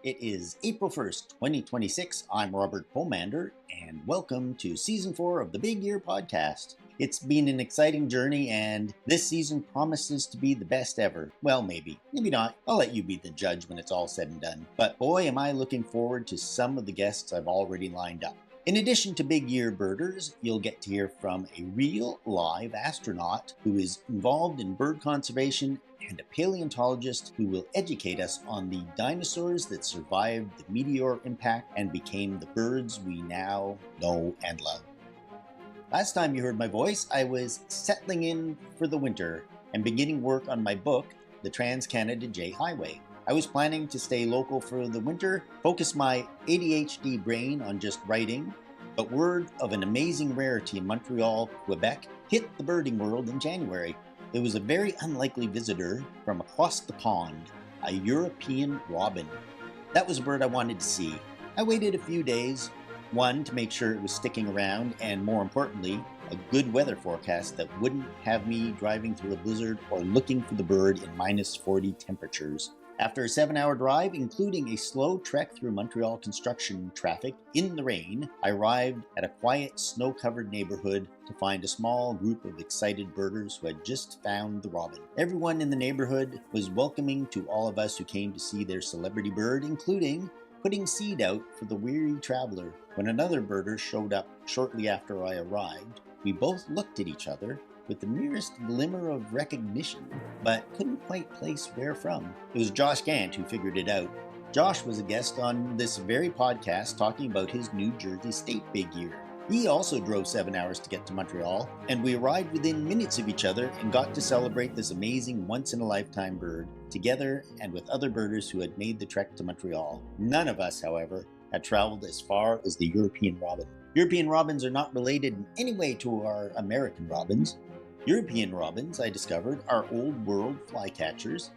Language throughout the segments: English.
It is April 1st, 2026. I'm Robert Baumander, and welcome to Season 4 of the Big Year Podcast. It's been an exciting journey, and this season promises to be the best ever. Well, maybe not. I'll let you be the judge when it's all said and done. But boy, am I looking forward to some of the guests I've already lined up. In addition to Big Year birders, you'll get to hear from a real live astronaut who is involved in bird conservation and a paleontologist who will educate us on the dinosaurs that survived the meteor impact and became the birds we now know and love. Last time you heard my voice, I was settling in for the winter and beginning work on my book, The Trans-Canada J Highway. I was planning to stay local for the winter, focus my ADHD brain on just writing, but word of an amazing rarity in Montreal, Quebec hit the birding world in January. It was a very unlikely visitor from across the pond, a European robin. That was a bird I wanted to see. I waited a few days, one, to make sure it was sticking around, and more importantly, a good weather forecast that wouldn't have me driving through a blizzard or looking for the bird in minus 40 temperatures. After a 7-hour drive, including a slow trek through Montreal construction traffic in the rain, I arrived at a quiet, snow-covered neighborhood to find a small group of excited birders who had just found the robin. Everyone in the neighborhood was welcoming to all of us who came to see their celebrity bird, including putting seed out for the weary traveler. When another birder showed up shortly after I arrived, we both looked at each other with the merest glimmer of recognition, but couldn't quite place where from. It was Josh Gant who figured it out. Josh was a guest on this very podcast talking about his New Jersey State Big Year. He also drove 7 hours to get to Montreal, and we arrived within minutes of each other and got to celebrate this amazing once-in-a-lifetime bird together and with other birders who had made the trek to Montreal. None of us, however, had traveled as far as the European robin. European robins are not related in any way to our American robins. European robins, I discovered, are old world flycatchers,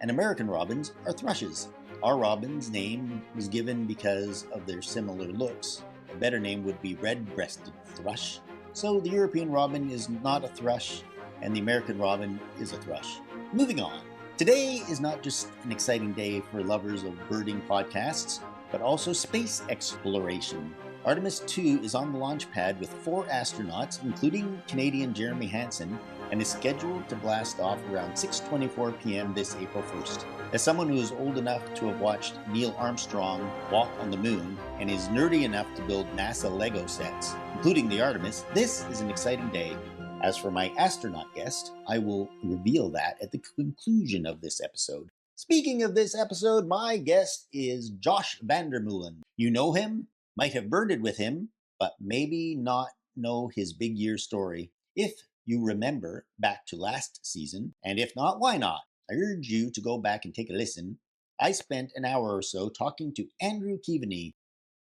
and American robins are thrushes. Our robin's name was given because of their similar looks. A better name would be red-breasted thrush. So the European robin is not a thrush, and the American robin is a thrush. Moving on. Today is not just an exciting day for lovers of birding podcasts, but also space exploration. Artemis 2 is on the launch pad with 4 astronauts, including Canadian Jeremy Hansen, and is scheduled to blast off around 6:24 p.m. this April 1st. As someone who is old enough to have watched Neil Armstrong walk on the moon and is nerdy enough to build NASA Lego sets, including the Artemis, this is an exciting day. As for my astronaut guest, I will reveal that at the conclusion of this episode. Speaking of this episode, my guest is Josh van der Meulen. You know him? Might have birded with him, but maybe not know his big year story. If you remember back to last season, and if not, why not? I urge you to go back and take a listen. I spent an hour or so talking to Andrew Keaveney.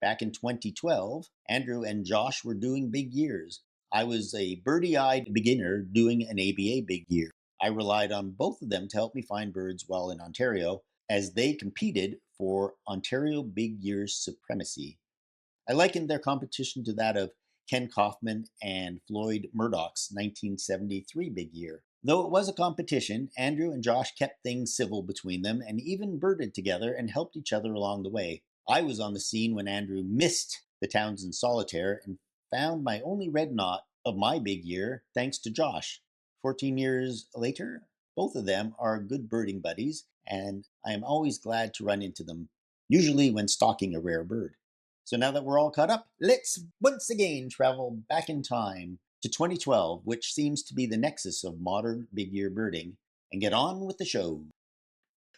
Back in 2012, Andrew and Josh were doing big years. I was a birdie-eyed beginner doing an ABA big year. I relied on both of them to help me find birds while in Ontario, as they competed for Ontario Big Year's supremacy. I likened their competition to that of Ken Kaufman and Floyd Murdoch's 1973 Big Year. Though it was a competition, Andrew and Josh kept things civil between them and even birded together and helped each other along the way. I was on the scene when Andrew missed the Townsend Solitaire and found my only red knot of my big year thanks to Josh. 14 years later, both of them are good birding buddies, and I am always glad to run into them, usually when stalking a rare bird. So now that we're all caught up, let's once again travel back in time to 2012, which seems to be the nexus of modern big year birding, and get on with the show.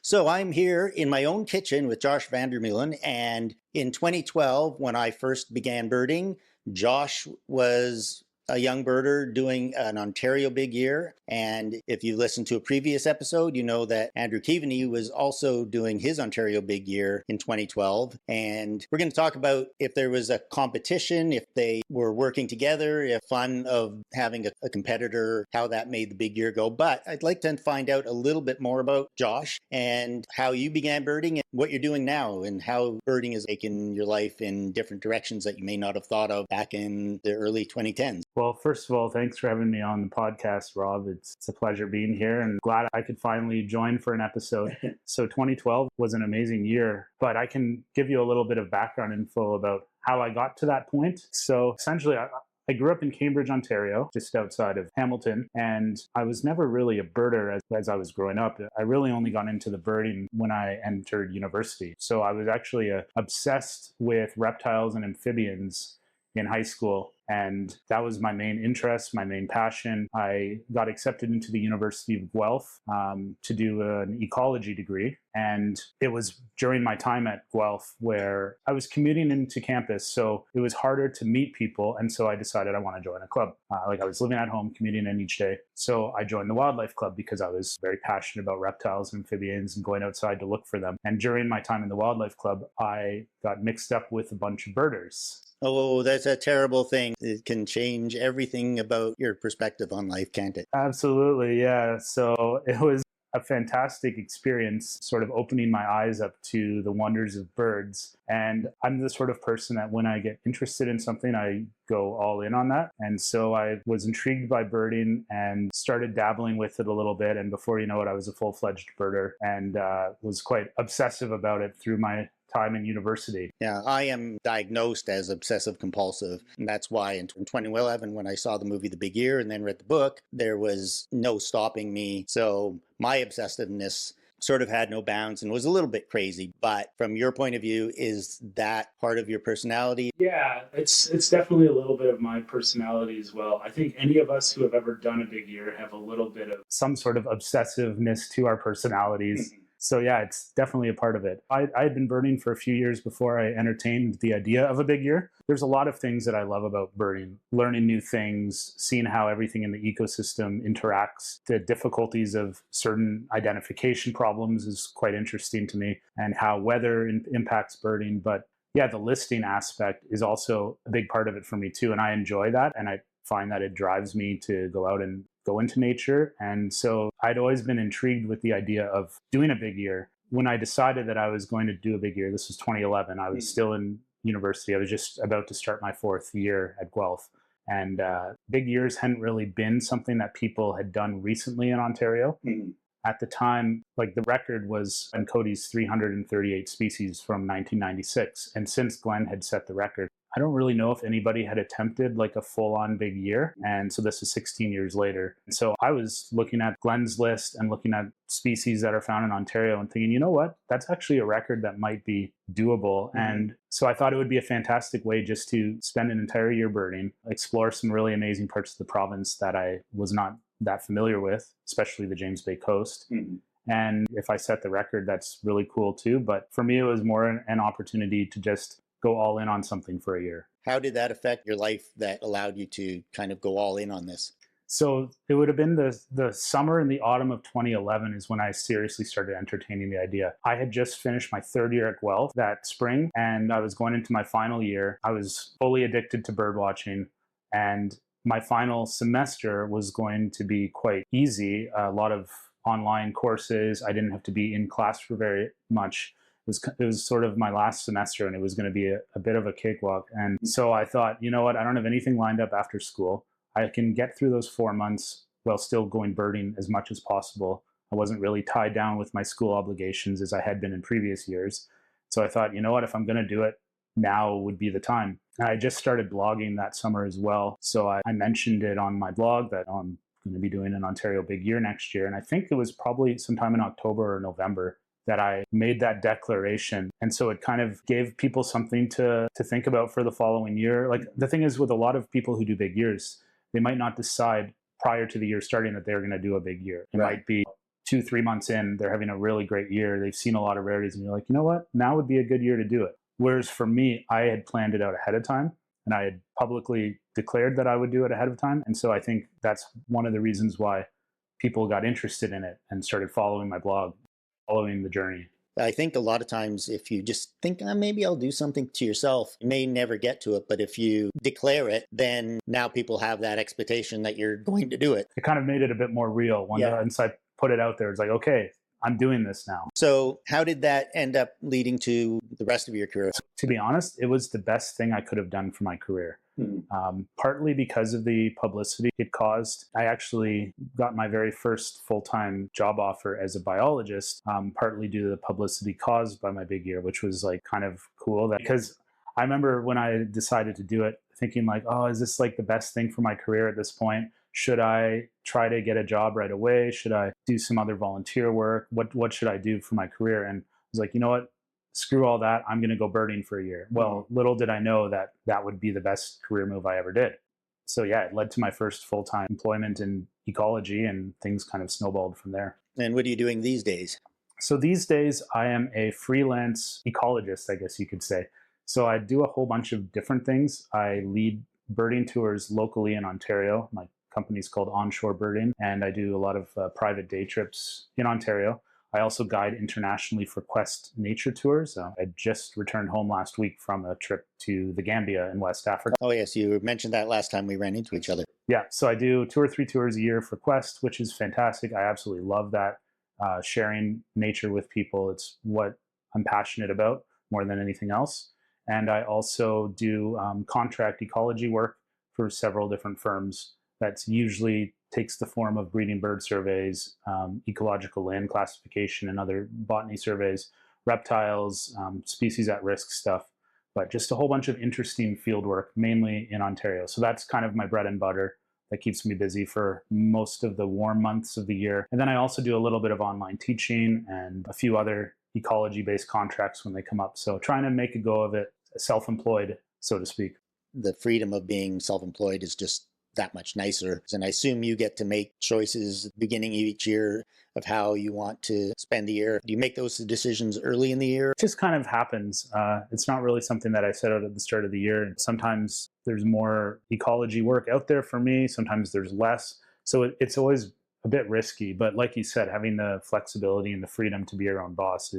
So I'm here in my own kitchen with Josh van der Meulen, and in 2012, when I first began birding, Josh was a young birder doing an Ontario Big Year. And if you listened to a previous episode, you know that Andrew Keaveney was also doing his Ontario Big Year in 2012. And we're going to talk about if there was a competition, if they were working together, if fun of having a competitor, how that made the big year go. But I'd like to find out a little bit more about Josh and how you began birding and what you're doing now and how birding has taken your life in different directions that you may not have thought of back in the early 2010s. Well, first of all, thanks for having me on the podcast, Rob. It's a pleasure being here and glad I could finally join for an episode. So 2012 was an amazing year, but I can give you a little bit of background info about how I got to that point. So essentially, I grew up in Cambridge, Ontario, just outside of Hamilton, and I was never really a birder as I was growing up. I really only got into the birding when I entered university. So I was actually obsessed with reptiles and amphibians in high school. And that was my main interest, my main passion. I got accepted into the University of Guelph to do an ecology degree. And it was during my time at Guelph where I was commuting into campus. So it was harder to meet people. And so I decided I want to join a club. I was living at home, commuting in each day. So I joined the wildlife club because I was very passionate about reptiles and amphibians and going outside to look for them. And during my time in the wildlife club, I got mixed up with a bunch of birders. Oh, that's a terrible thing. It can change everything about your perspective on life, can't it? Absolutely, yeah. So it was a fantastic experience, sort of opening my eyes up to the wonders of birds. And I'm the sort of person that when I get interested in something, I go all in on that. And so I was intrigued by birding and started dabbling with it a little bit. And before you know it, I was a full-fledged birder and was quite obsessive about it through my time in university. Yeah, I am diagnosed as obsessive compulsive. And that's why in 2011, when I saw the movie The Big Year and then read the book, there was no stopping me. So my obsessiveness sort of had no bounds and was a little bit crazy. But from your point of view, is that part of your personality? Yeah, it's definitely a little bit of my personality as well. I think any of us who have ever done a big year have a little bit of some sort of obsessiveness to our personalities. So yeah, it's definitely a part of it. I had been birding for a few years before I entertained the idea of a big year. There's a lot of things that I love about birding, learning new things, seeing how everything in the ecosystem interacts. The difficulties of certain identification problems is quite interesting to me, and how weather impacts birding. But yeah, the listing aspect is also a big part of it for me too. And I enjoy that. And I find that it drives me to go out and go into nature. And so I'd always been intrigued with the idea of doing a big year. When I decided that I was going to do a big year, this was 2011, I was still in university. I was just about to start my fourth year at Guelph. And big years hadn't really been something that people had done recently in Ontario. At the time, like the record was Cody's 338 species from 1996. And since Glenn had set the record, I don't really know if anybody had attempted like a full-on big year. And so this is 16 years later. And so I was looking at Glenn's list and looking at species that are found in Ontario and thinking, you know what, that's actually a record that might be doable. And so I thought it would be a fantastic way just to spend an entire year birding, explore some really amazing parts of the province that I was not that familiar with, especially the James Bay coast. And if I set the record, that's really cool too. But for me, it was more an opportunity to just go all in on something for a year. How did that affect your life that allowed you to kind of go all in on this? So it would have been the summer and the autumn of 2011 is when I seriously started entertaining the idea. I had just finished my third year at Guelph that spring, and I was going into my final year. I was fully addicted to bird watching, and my final semester was going to be quite easy. A lot of online courses. I didn't have to be in class for very much. It was sort of my last semester, and it was going to be a bit of a cakewalk. And so I thought, you know what, I don't have anything lined up after school. I can get through those 4 months while still going birding as much as possible. I wasn't really tied down with my school obligations as I had been in previous years. So I thought, you know what, if I'm going to do it, now would be the time. And I just started blogging that summer as well. So I mentioned it on my blog that I'm going to be doing an Ontario Big Year next year. And I think it was probably sometime in October or November that I made that declaration. And so it kind of gave people something to think about for the following year. Like the thing is with a lot of people who do big years, they might not decide prior to the year starting that they're going to do a big year. It might be 2-3 months in, they're having a really great year. They've seen a lot of rarities and you're like, you know what, now would be a good year to do it. Whereas for me, I had planned it out ahead of time and I had publicly declared that I would do it ahead of time. And so I think that's one of the reasons why people got interested in it and started following my blog, following the journey. I think a lot of times if you just think, maybe I'll do something to yourself, you may never get to it. But if you declare it, then now people have that expectation that you're going to do it. It kind of made it a bit more real. Once I put it out there, it's like, okay, I'm doing this now. So how did that end up leading to the rest of your career? To be honest, it was the best thing I could have done for my career. Partly because of the publicity it caused. I actually got my very first full-time job offer as a biologist, partly due to the publicity caused by my big year, which was like kind of cool. Because I remember when I decided to do it, thinking like, oh, is this like the best thing for my career at this point? Should I try to get a job right away? Should I do some other volunteer work? What should I do for my career? And I was like, you know what? Screw all that. I'm going to go birding for a year. Well, little did I know that that would be the best career move I ever did. So yeah, it led to my first full-time employment in ecology, and things kind of snowballed from there. And what are you doing these days? So these days I am a freelance ecologist, I guess you could say. So I do a whole bunch of different things. I lead birding tours locally in Ontario. My company's called Onshore Birding, and I do a lot of private day trips in Ontario. I also guide internationally for Quest nature tours. I just returned home last week from a trip to the Gambia in West Africa. Oh, yes. You mentioned that last time we ran into each other. Yeah. So I do 2 or 3 tours a year for Quest, which is fantastic. I absolutely love that. Sharing nature with people. It's what I'm passionate about more than anything else. And I also do contract ecology work for several different firms. That's usually takes the form of breeding bird surveys, ecological land classification, and other botany surveys, reptiles, species at risk stuff, but just a whole bunch of interesting field work, mainly in Ontario. So that's kind of my bread and butter. That keeps me busy for most of the warm months of the year. And then I also do a little bit of online teaching and a few other ecology-based contracts when they come up. So trying to make a go of it, self-employed, so to speak. The freedom of being self-employed is just that much nicer. And I assume you get to make choices at the beginning of each year of how you want to spend the year. Do you make those decisions early in the year? It just kind of happens. It's not really something that I set out at the start of the year. Sometimes there's more ecology work out there for me. Sometimes there's less. So it's always a bit risky. But like you said, having the flexibility and the freedom to be your own boss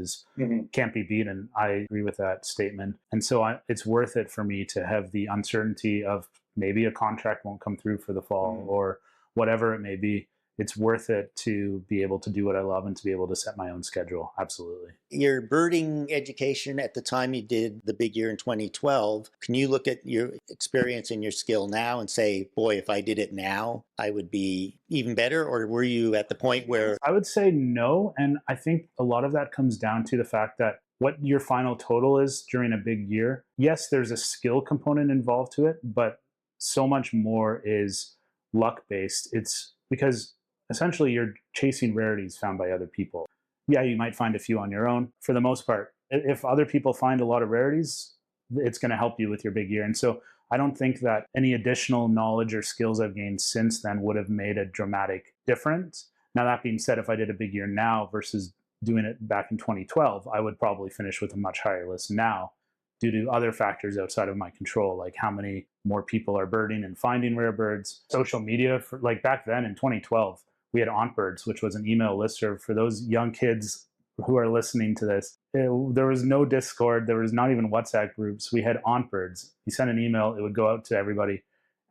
can't be beat. And I agree with that statement. And so it's worth it for me to have the uncertainty of maybe a contract won't come through for the fall or whatever it may be. It's worth it to be able to do what I love and to be able to set my own schedule. Absolutely. Your birding education at the time you did the big year in 2012, can you look at your experience and your skill now and say, boy, if I did it now, I would be even better? Or were you at the point where... I would say no. And I think a lot of that comes down to the fact that what your final total is during a big year. Yes, there's a skill component involved to it, but so much more is luck-based. It's because essentially you're chasing rarities found by other people. Yeah, you might find a few on your own. For the most part, if other people find a lot of rarities, it's going to help you with your big year. And so I don't think that any additional knowledge or skills I've gained since then would have made a dramatic difference. Now, that being said, if I did a big year now versus doing it back in 2012, I would probably finish with a much higher list now, due to other factors outside of my control, like how many more people are birding and finding rare birds. Social media, for like back then in 2012, we had OntBirds, which was an email listserv for those young kids who are listening to this. There was no Discord. There was not even WhatsApp groups. We had OntBirds. You sent an email, it would go out to everybody.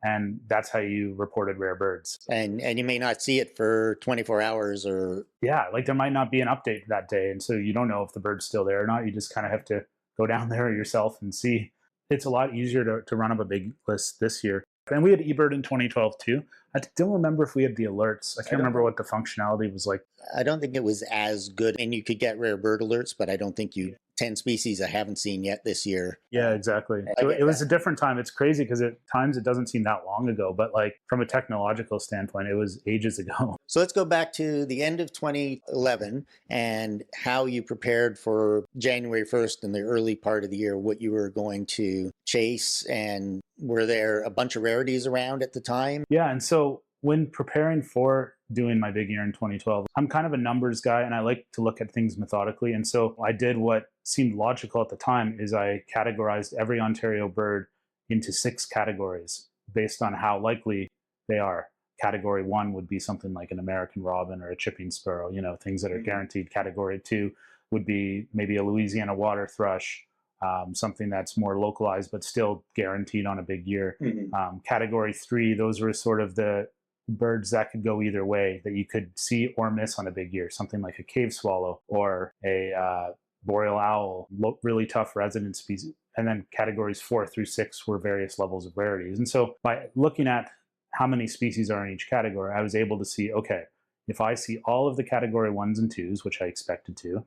And that's how you reported rare birds. And you may not see it for 24 hours or... Yeah, like there might not be an update that day. And so you don't know if the bird's still there or not. You just kind of have to go down there yourself and see. It's a lot easier to run up a big list this year. And we had eBird in 2012 too. I don't remember if we had the alerts. I can't remember what the functionality was like. I don't think it was as good. And you could get rare bird alerts, but I don't think you... 10 species I haven't seen yet this year. Yeah, exactly. It was a different time. It's crazy because at times it doesn't seem that long ago, but like from a technological standpoint, it was ages ago. So let's go back to the end of 2011 and how you prepared for January 1st in the early part of the year, what you were going to chase, and were there a bunch of rarities around at the time? Yeah, and so when preparing for doing my big year in 2012, I'm kind of a numbers guy and I like to look at things methodically. And so I did what seemed logical at the time is I categorized every Ontario bird into 6 categories based on how likely they are. Category 1 would be something like an American robin or a chipping sparrow, you know, things that are guaranteed. Category 2 would be maybe a Louisiana water thrush, something that's more localized but still guaranteed on a big year. Category 3, those were sort of the birds that could go either way that you could see or miss on a big year, something like a cave swallow or a boreal owl, really tough resident species. And then categories 4 through 6 were various levels of rarities. And so by looking at how many species are in each category, I was able to see, okay, if I see all of the category 1s and 2s, which I expected to,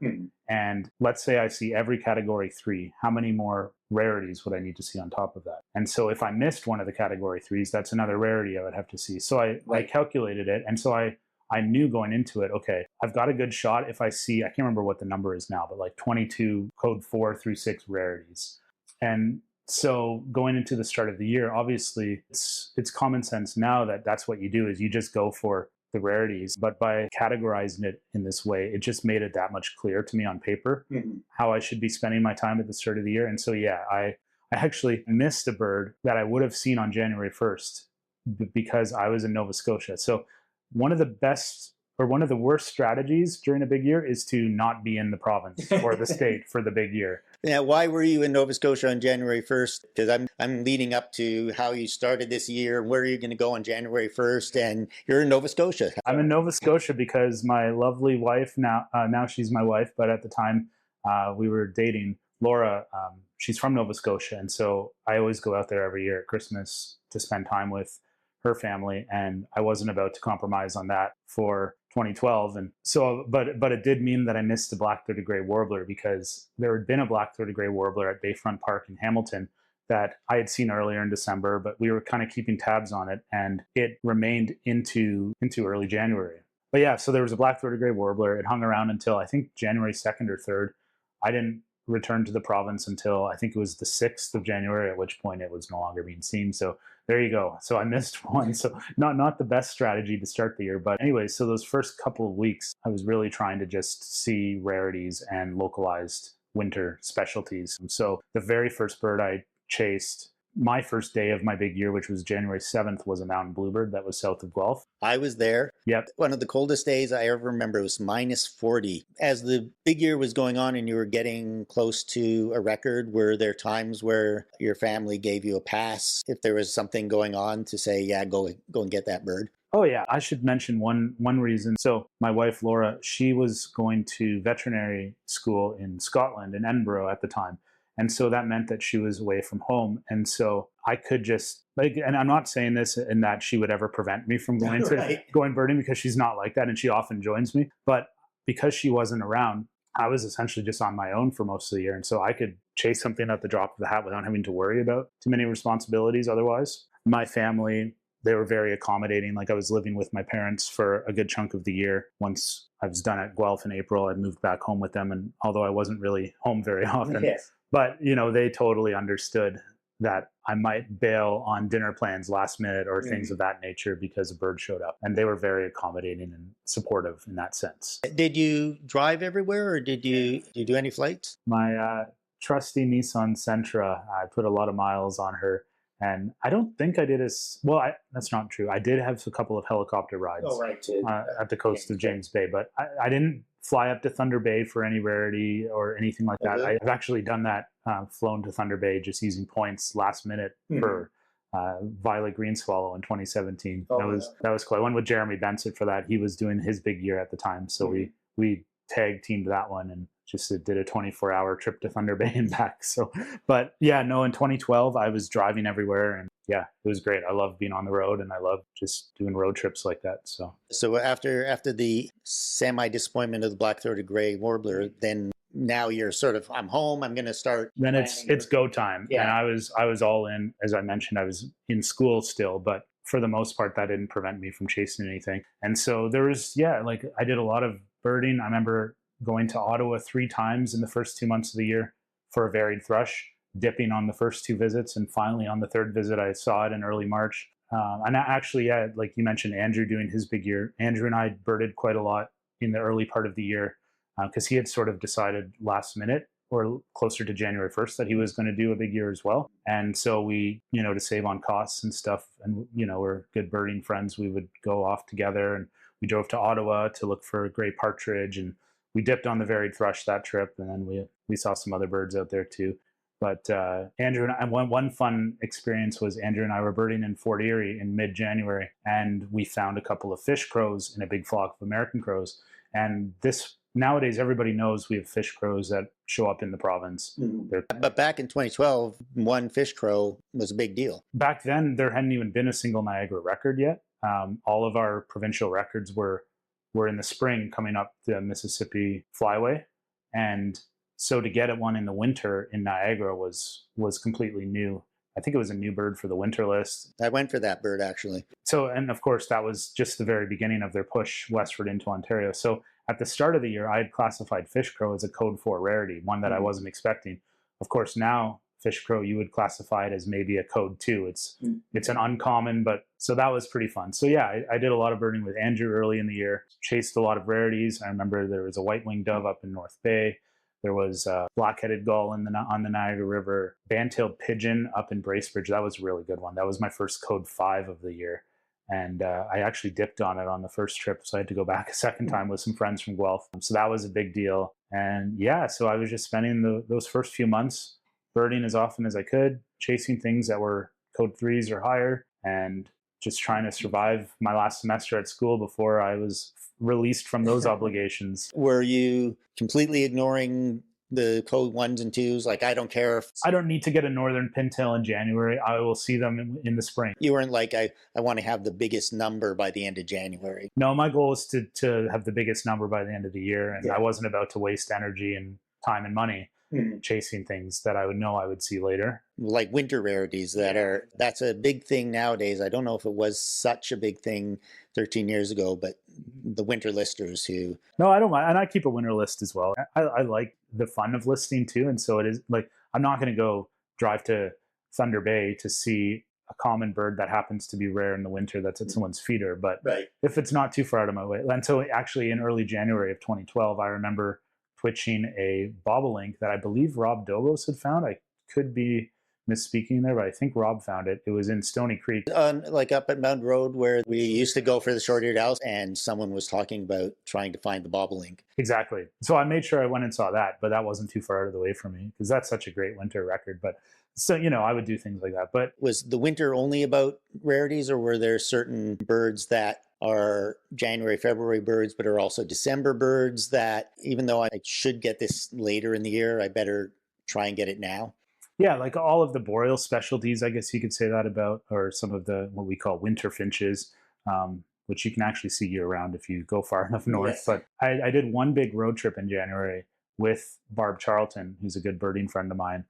and let's say I see every category 3, how many more rarities would I need to see on top of that? And so if I missed one of the category 3s, that's another rarity I would have to see. So I calculated it. And so I knew going into it, okay, I've got a good shot if I see, I can't remember what the number is now, but like 22 code 4 through 6 rarities. And so going into the start of the year, obviously it's common sense now that that's what you do, is you just go for the rarities. But by categorizing it in this way, it just made it that much clearer to me on paper how I should be spending my time at the start of the year. And so, yeah, I actually missed a bird that I would have seen on January 1st because I was in Nova Scotia. So one of the best or one of the worst strategies during a big year is to not be in the province or the state for the big year. Yeah, why were you in Nova Scotia on January 1st? Because I'm leading up to how you started this year. Where are you going to go on January 1st? And you're in Nova Scotia. I'm in Nova Scotia because my lovely wife, now she's my wife, but at the time we were dating, Laura, she's from Nova Scotia. And so I always go out there every year at Christmas to spend time with her family, and I wasn't about to compromise on that for 2012. And so, but it did mean that I missed the black-throated gray warbler, because there had been a black-throated gray warbler at Bayfront Park in Hamilton that I had seen earlier in December, but we were kind of keeping tabs on it, and it remained into early January. But yeah, so there was a black-throated gray warbler. It hung around until I think January 2nd or 3rd. I didn't return to the province until I think it was the 6th of January, at which point it was no longer being seen. So there you go. So I missed one. So not the best strategy to start the year. But anyway, so those first couple of weeks, I was really trying to just see rarities and localized winter specialties. So the very first bird I chased, my first day of my big year, which was January 7th, was a mountain bluebird that was south of Guelph. I was there. Yep. One of the coldest days I ever remember was -40. As the big year was going on and you were getting close to a record, were there times where your family gave you a pass if there was something going on to say, yeah, go and get that bird? Oh, yeah. I should mention one reason. So my wife, Laura, she was going to veterinary school in Scotland, in Edinburgh at the time. And so that meant that she was away from home. And so I could just, and I'm not saying this in that she would ever prevent me from going going birding, because she's not like that. And she often joins me. But because she wasn't around, I was essentially just on my own for most of the year. And so I could chase something at the drop of the hat without having to worry about too many responsibilities otherwise. My family, they were very accommodating. Like, I was living with my parents for a good chunk of the year. Once I was done at Guelph in April, I moved back home with them. And although I wasn't really home very often, Yes. But, they totally understood that I might bail on dinner plans last minute or things of that nature because a bird showed up. And they were very accommodating and supportive in that sense. Did you drive everywhere, or did you do any flights? My trusty Nissan Sentra, I put a lot of miles on her. And I don't think I did that's not true. I did have a couple of helicopter rides at the coast of James Bay, but I didn't fly up to Thunder Bay for any rarity or anything like that. I've actually done that, flown to Thunder Bay just using points last minute for Violet Green Swallow in 2017. That was cool. I went with Jeremy Bensett for that. He was doing his big year at the time. So we tag teamed that one and just did a 24-hour trip to Thunder Bay and back. So, but yeah, no, in 2012, I was driving everywhere, and yeah, it was great. I love being on the road, and I love just doing road trips like that. So after the semi-disappointment of the black-throated gray warbler, then now you're sort of, I'm home, I'm going to start. Then it's go time. Yeah. And I was all in. As I mentioned, I was in school still, but for the most part, that didn't prevent me from chasing anything. And so there was, I did a lot of birding. I remember going to Ottawa 3 times in the first 2 months of the year for a varied thrush, dipping on the first 2 visits. And finally, on the 3rd visit, I saw it in early March. And actually, like you mentioned, Andrew doing his big year. Andrew and I birded quite a lot in the early part of the year because he had sort of decided last minute or closer to January 1st that he was going to do a big year as well. And so we, to save on costs and stuff, and, we're good birding friends, we would go off together, and we drove to Ottawa to look for gray partridge, and we dipped on the varied thrush that trip, and then we saw some other birds out there too. But Andrew and I, one fun experience was Andrew and I were birding in Fort Erie in mid-January, and we found a couple of fish crows in a big flock of American crows. And this nowadays, everybody knows we have fish crows that show up in the province. But back in 2012, one fish crow was a big deal. Back then, there hadn't even been a single Niagara record yet. All of our provincial records were in the spring coming up the Mississippi Flyway, and so to get at one in the winter in Niagara was completely new. I think it was a new bird for the winter list. I went for that bird, actually. So, and of course, that was just the very beginning of their push westward into Ontario. So at the start of the year, I had classified fish crow as a code 4 rarity, one that I wasn't expecting. Of course, now fish crow, you would classify it as maybe a code 2. It's an uncommon, but so that was pretty fun. So yeah, I did a lot of birding with Andrew early in the year, chased a lot of rarities. I remember there was a white-winged dove up in North Bay. There was a black-headed gull on the Niagara River, band-tailed pigeon up in Bracebridge. That was a really good one. That was my first code 5 of the year. And I actually dipped on it on the first trip, so I had to go back a second time with some friends from Guelph. So that was a big deal. And yeah, so I was just spending those first few months birding as often as I could, chasing things that were code 3s or higher, and just trying to survive my last semester at school before I was released from those obligations. Were you completely ignoring the code 1s and 2s? Like, I don't care if... I don't need to get a northern pintail in January. I will see them in the spring. You weren't like, I want to have the biggest number by the end of January. No, my goal is to have the biggest number by the end of the year. And I wasn't about to waste energy and time and money chasing things that I would know I would see later. Like winter rarities that's a big thing nowadays. I don't know if it was such a big thing 13 years ago, but the winter listers who... No, I don't mind. And I keep a winter list as well. I like the fun of listing too. And so it is like, I'm not going to go drive to Thunder Bay to see a common bird that happens to be rare in the winter that's at someone's feeder. But if it's not too far out of my way. And so actually in early January of 2012, I remember twitching a bobolink that I believe Rob Dobos had found. I could be misspeaking there, but I think Rob found it. It was in Stony Creek. Like up at Mount Road where we used to go for the short-eared owls, and someone was talking about trying to find the bobolink. Exactly. So I made sure I went and saw that, but that wasn't too far out of the way for me because that's such a great winter record. But so, I would do things like that. But was the winter only about rarities, or were there certain birds that are January, February birds, but are also December birds that even though I should get this later in the year, I better try and get it now? Yeah, like all of the boreal specialties, I guess you could say that about, or some of the what we call winter finches, which you can actually see year round if you go far enough north. Yes. But I did one big road trip in January with Barb Charlton, who's a good birding friend of mine.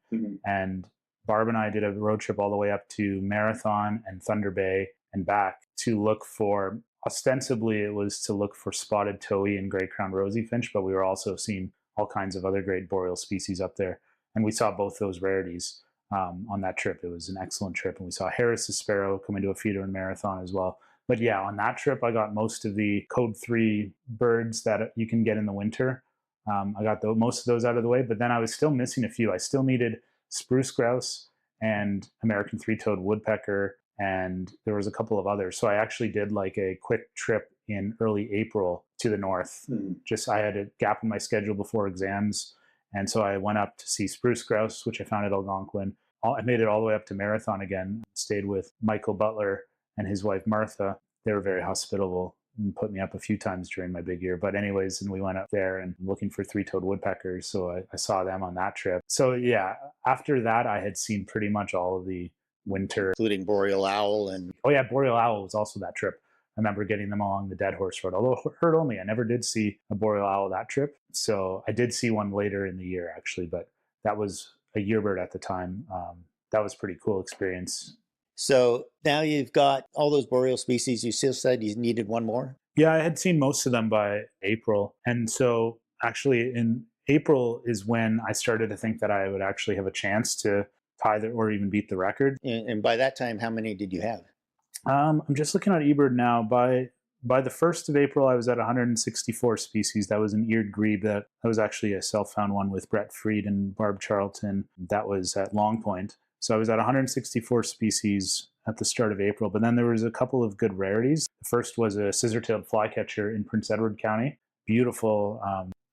And Barb and I did a road trip all the way up to Marathon and Thunder Bay and back to look for, ostensibly it was to look for spotted towhee and gray-crowned rosy finch, but we were also seeing all kinds of other great boreal species up there. And we saw both those rarities on that trip. It was an excellent trip. And we saw Harris's sparrow coming to a feeder in Marathon as well. But yeah, on that trip, I got most of the code 3 birds that you can get in the winter. I got most of those out of the way, but then I was still missing a few. I still needed spruce grouse and American three-toed woodpecker, and there was a couple of others. So I actually did like a quick trip in early April to the north. Just I had a gap in my schedule before exams. And so I went up to see spruce grouse, which I found at Algonquin. I made it all the way up to Marathon again, stayed with Michael Butler and his wife, Martha. They were very hospitable and put me up a few times during my big year. But anyways, and we went up there and looking for three-toed woodpeckers. So I saw them on that trip. So yeah, after that, I had seen pretty much all of the winter. Including boreal owl and... Oh yeah, boreal owl was also that trip. I remember getting them along the Dead Horse Road, although herd only. I never did see a boreal owl that trip. So I did see one later in the year, actually, but that was a yearbird at the time. That was a pretty cool experience. So now you've got all those boreal species. You still said you needed one more? Yeah, I had seen most of them by April. And so actually in April is when I started to think that I would actually have a chance to tie or even beat the record. And by that time, how many did you have? I'm just looking at eBird now. By the 1st of April, I was at 164 species. That was an eared grebe. That was actually a self-found one with Brett Freed and Barb Charlton. That was at Long Point. So I was at 164 species at the start of April. But then there was a couple of good rarities. The first was a scissor-tailed flycatcher in Prince Edward County. Beautiful.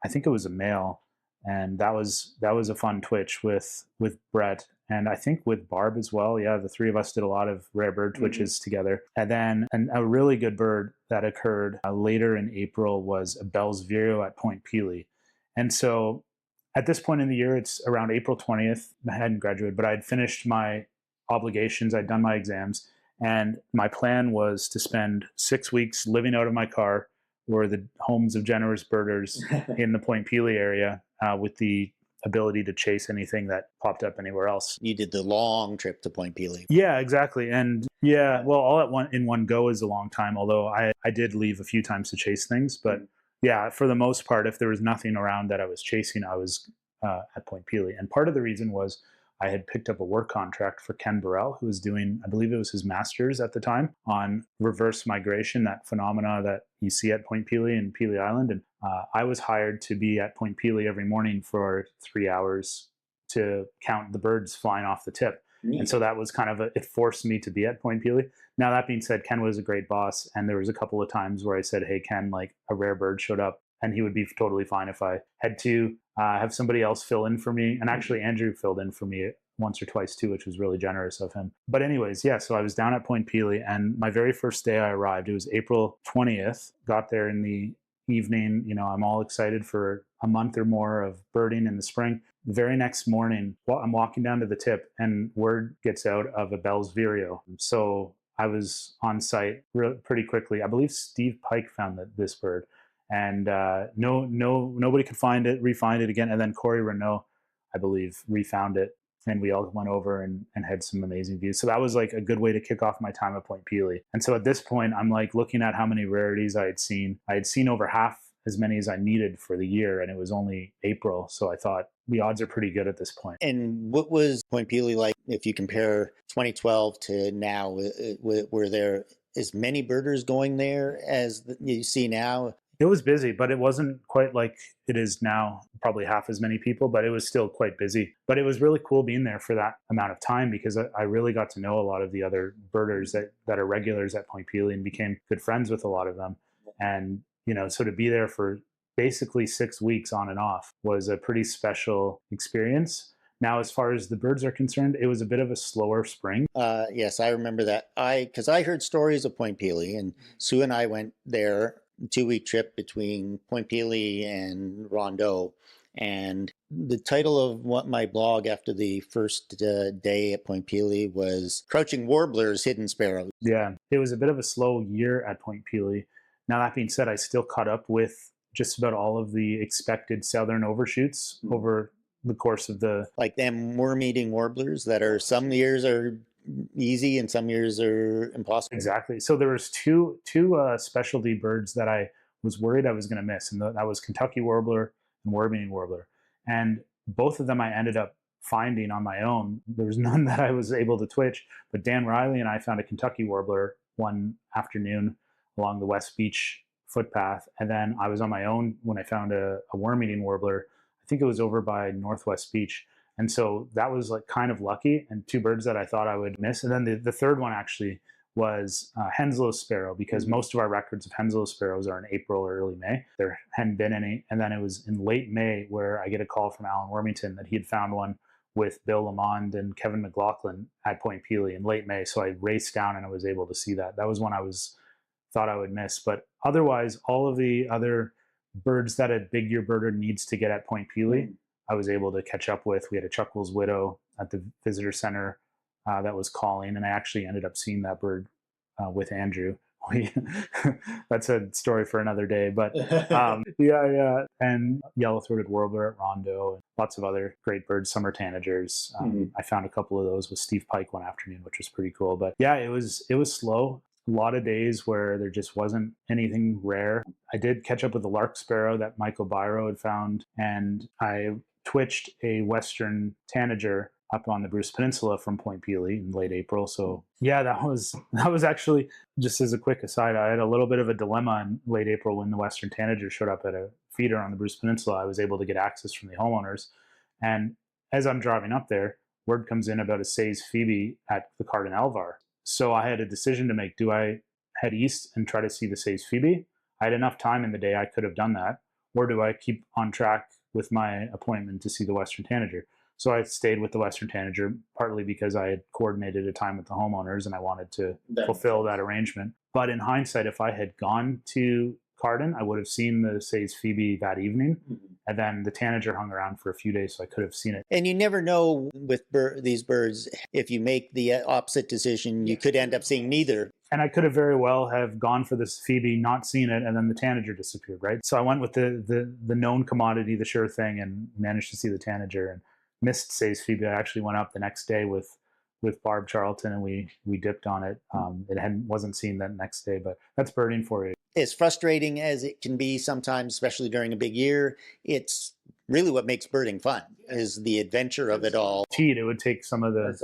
I think it was a male. And that was a fun twitch with Brett, and I think with Barb as well. Yeah, the three of us did a lot of rare bird twitches together. And then a really good bird that occurred later in April was a Bell's Vireo at Point Pelee. And so at this point in the year, it's around April 20th. I hadn't graduated, but I'd finished my obligations. I'd done my exams. And my plan was to spend 6 weeks living out of my car or the homes of generous birders in the Point Pelee area with the ability to chase anything that popped up anywhere else. You did the long trip to Point Pelee. Yeah, exactly. And yeah, well, all at one go is a long time, although I did leave a few times to chase things. But yeah, for the most part, if there was nothing around that I was chasing, I was at Point Pelee. And part of the reason was I had picked up a work contract for Ken Burrell, who was doing, I believe it was his master's at the time, on reverse migration, that phenomena that you see at Point Pelee and Pelee Island. And I was hired to be at Point Pelee every morning for 3 hours to count the birds flying off the tip. Neat. And so that was kind of it forced me to be at Point Pelee. Now, that being said, Ken was a great boss. And there was a couple of times where I said, hey, Ken, like a rare bird showed up, and he would be totally fine if I had to have somebody else fill in for me. And actually, Andrew filled in for me once or twice too, which was really generous of him. But anyways, yeah, so I was down at Point Pelee, and my very first day I arrived, it was April 20th, got there in the evening. You know, I'm all excited for a month or more of birding in the spring. The very next morning, I'm walking down to the tip, and word gets out of a Bell's Vireo. So I was on site pretty quickly. I believe Steve Pike found this bird, and nobody could refine it again. And then Corey Renault, I believe, refound it, and we all went over and had some amazing views. So that was like a good way to kick off my time at Point Pelee. And so at this point, I'm like looking at how many rarities I had seen. I had seen over half as many as I needed for the year, and it was only April. So I thought the odds are pretty good at this point. And what was Point Pelee like if you compare 2012 to now? Were there as many birders going there as you see now? It was busy, but it wasn't quite like it is now, probably half as many people, but it was still quite busy. But it was really cool being there for that amount of time, because I really got to know a lot of the other birders that are regulars at Point Pelee and became good friends with a lot of them. And, you know, so to be there for basically 6 weeks on and off was a pretty special experience. Now, as far as the birds are concerned, it was a bit of a slower spring. Yes, I remember that. Because I heard stories of Point Pelee, and Sue and I went there, 2-week trip between Point Pelee and Rondeau. And the title of what my blog after the first day at Point Pelee was Crouching Warblers, Hidden Sparrows. Yeah, it was a bit of a slow year at Point Pelee. Now, that being said, I still caught up with just about all of the expected southern overshoots over the course of the... Like them worm-eating warblers that are, some years are easy and some years are impossible. Exactly. So there was two specialty birds that I was worried I was going to miss, and that was Kentucky warbler and worm-eating warbler. And both of them I ended up finding on my own. There was none that I was able to twitch, but Dan Riley and I found a Kentucky warbler one afternoon along the West Beach footpath. And then I was on my own when I found a worm-eating warbler. I think it was over by Northwest Beach. And so that was like kind of lucky, and two birds that I thought I would miss. And then the third one actually was Henslow's sparrow, because most of our records of Henslow's sparrows are in April or early May. There hadn't been any. And then it was in late May where I get a call from Alan Wormington that he had found one with Bill Lamond and Kevin McLaughlin at Point Pelee in late May. So I raced down and I was able to see that. That was one I thought I would miss. But otherwise, all of the other birds that a big year birder needs to get at Point Pelee, I was able to catch up with. We had a Chuckles widow at the visitor center that was calling, and I actually ended up seeing that bird with Andrew. That's a story for another day, but yeah, and yellow-throated warbler at Rondeau, and lots of other great birds, summer tanagers. I found a couple of those with Steve Pike one afternoon, which was pretty cool. But yeah, it was slow. A lot of days where there just wasn't anything rare. I did catch up with the lark sparrow that Michael Byro had found, and I twitched a western tanager up on the Bruce Peninsula from Point Pelee in late April. So yeah, that was actually, just as a quick aside, I had a little bit of a dilemma in late April when the western tanager showed up at a feeder on the Bruce Peninsula. I was able to get access from the homeowners, and as I'm driving up there, word comes in about a Say's Phoebe at the Cardin Alvar. So I had a decision to make. Do I head east and try to see the Say's Phoebe? I had enough time in the day I could have done that. Or do I keep on track with my appointment to see the Western Tanager. So I stayed with the Western Tanager, partly because I had coordinated a time with the homeowners and I wanted to fulfill that arrangement. But in hindsight, if I had gone to Carden, I would have seen the Say's Phoebe that evening. And then the Tanager hung around for a few days, so I could have seen it. And you never know with these birds, if you make the opposite decision, you could end up seeing neither. And I could have very well have gone for this Phoebe, not seen it, and then the Tanager disappeared, right? So I went with the known commodity, the sure thing, and managed to see the Tanager and missed Say's Phoebe. I actually went up the next day with Barb Charlton, and we dipped on it. It wasn't seen that next day, but that's birding for you. As frustrating as it can be sometimes, especially during a big year, it's really what makes birding fun, is the adventure of it all. It would take some of the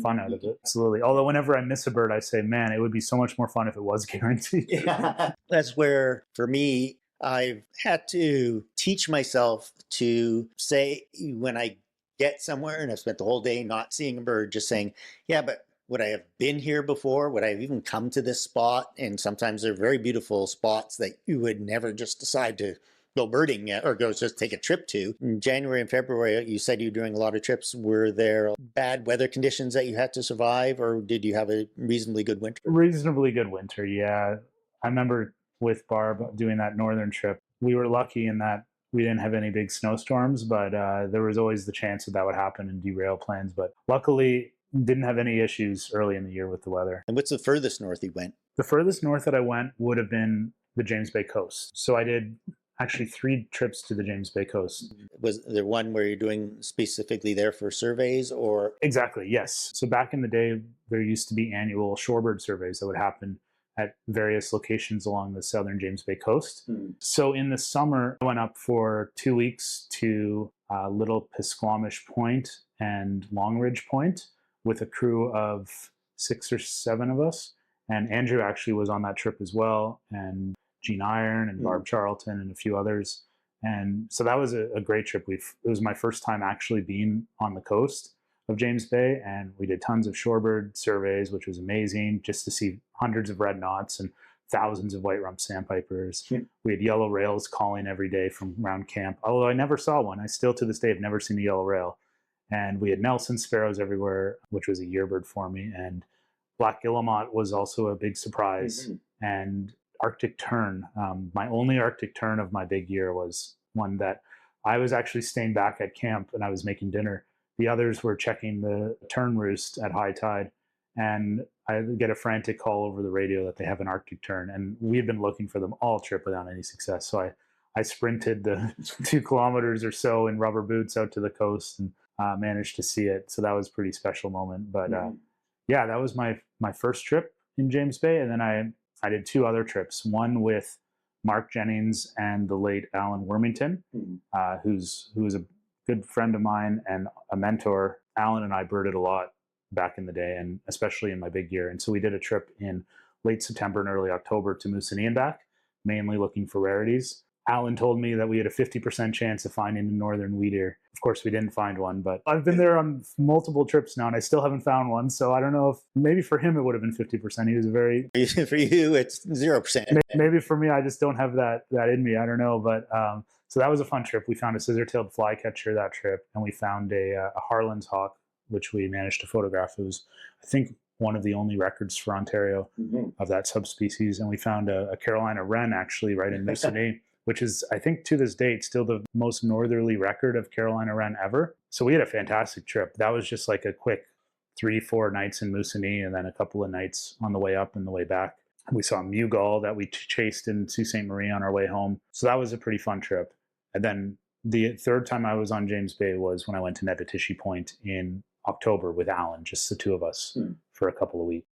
fun out of it. Absolutely. Although whenever I miss a bird, I say, man, it would be so much more fun if it was guaranteed. Yeah. That's where, for me, I've had to teach myself to say, when I get somewhere and I've spent the whole day not seeing a bird, just saying, yeah, but would I have been here before? Would I have even come to this spot? And sometimes they're very beautiful spots that you would never just decide to go birding or go just take a trip to. In January and February, you said you were doing a lot of trips. Were there bad weather conditions that you had to survive, or did you have a reasonably good winter? Reasonably good winter, yeah. I remember with Barb doing that northern trip, we were lucky in that we didn't have any big snowstorms, but there was always the chance that would happen and derail plans. But luckily, didn't have any issues early in the year with the weather. And what's the furthest north you went? The furthest north that I went would have been the James Bay coast. So I did actually 3 trips to the James Bay coast. Was there one where you're doing specifically there for surveys, or? Exactly, yes. So back in the day, there used to be annual shorebird surveys that would happen at various locations along the southern James Bay coast. So in the summer, I went up for 2 weeks to Little Pisquamish Point and Long Ridge Point with a crew of 6 or 7 of us. And Andrew actually was on that trip as well, and Gene Iron and Barb Charlton and a few others. And so that was a great trip. It was my first time actually being on the coast of James Bay, and we did tons of shorebird surveys, which was amazing, just to see hundreds of red knots and thousands of white rump sandpipers. We had yellow rails calling every day from around camp, although I never saw one. I still to this day have never seen a yellow rail. And we had Nelson sparrows everywhere, which was a yearbird for me. And black guillemot was also a big surprise. And Arctic tern. My only Arctic tern of my big year was one that I was actually staying back at camp and I was making dinner. The others were checking the tern roost at high tide. And I get a frantic call over the radio that they have an Arctic tern. And we had been looking for them all trip without any success. So I sprinted the 2 kilometers or so in rubber boots out to the coast and managed to see it. So that was a pretty special moment. But yeah, that was my first trip in James Bay. And then I did 2 other trips, one with Mark Jennings and the late Alan Wormington, who was a good friend of mine and a mentor. Alan and I birded a lot back in the day, and especially in my big year. And so we did a trip in late September and early October to Moosonee and back, mainly looking for rarities. Alan told me that we had a 50% chance of finding a northern wheat ear. Of course, we didn't find one, but I've been there on multiple trips now, and I still haven't found one. So I don't know if maybe for him it would have been 50%. He was a very for you, it's 0%. Maybe for me, I just don't have that in me. I don't know, but so that was a fun trip. We found a scissor-tailed flycatcher that trip, and we found a Harlan's hawk, which we managed to photograph. It was, I think, one of the only records for Ontario of that subspecies, and we found a Carolina wren actually right in Moosonee. Which is, I think, to this date, still the most northerly record of Carolina wren ever. So we had a fantastic trip. That was just like a quick 3-4 nights in Moosonee and then a couple of nights on the way up and the way back. We saw mew gull that we chased in Sault Ste. Marie on our way home. So that was a pretty fun trip. And then the third time I was on James Bay was when I went to Netatishi Point in October with Alan, just the 2 of us for a couple of weeks.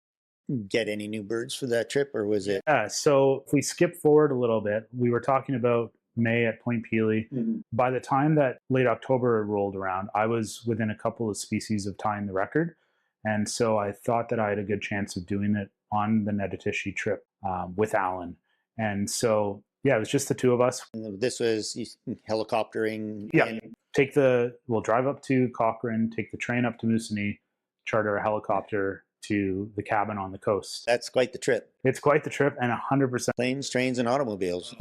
Get any new birds for that trip, or was it? Yeah, so if we skip forward a little bit, we were talking about May at Point Pelee. By the time that late October rolled around, I was within a couple of species of tying the record. And so I thought that I had a good chance of doing it on the Netatishi trip with Alan. And so, yeah, it was just the 2 of us. This was helicoptering? Yeah, we'll drive up to Cochrane, take the train up to Moosonee, charter a helicopter to the cabin on the coast. That's quite the trip. It's quite the trip, and 100%. Planes, trains, and automobiles.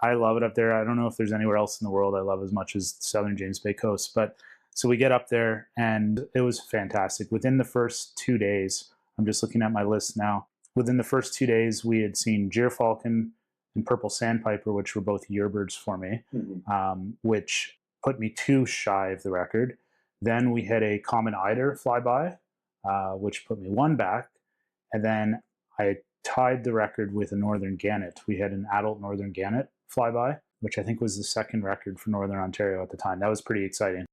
I love it up there. I don't know if there's anywhere else in the world I love as much as the southern James Bay coast. But so we get up there, and it was fantastic. Within the first 2 days, I'm just looking at my list now. Within the first 2 days, we had seen gyrfalcon and purple sandpiper, which were both year birds for me, which put me 2 shy of the record. Then we had a common eider fly by, which put me 1 back. And then I tied the record with a northern gannet. We had an adult northern gannet fly by, which I think was the 2nd record for Northern Ontario at the time. That was pretty exciting.